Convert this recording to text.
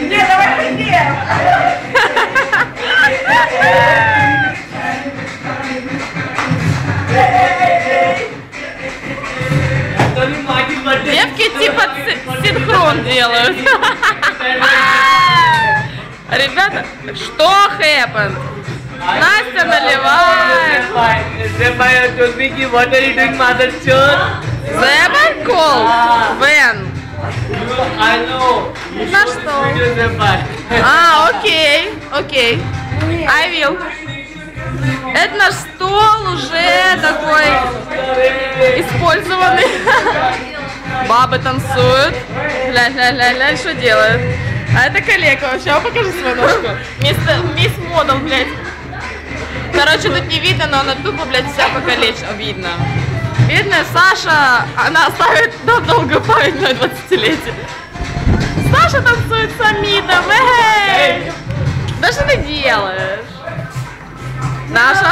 Нет, давай быстрее. Девки типа синхрон делают. Ребята, что happened? Настя наливает. Zeba told me ki what are you doing, mother church? Zeba called? When? I know. На что? Video Zeba. Окей, окей. I will. Это наш стол уже такой использованный. Бабы танцуют. Ля-ля-ля-ля, что делают? А это коллега вообще, покажи свою ножку. Мисс Модел, блядь. Короче, тут не видно, но она тупо, блядь, вся покалечена. Видно. Бедная Саша, она оставит на долгую память на 20-летие. Саша танцует с Амидом. Эй! Да что ты делаешь? Наша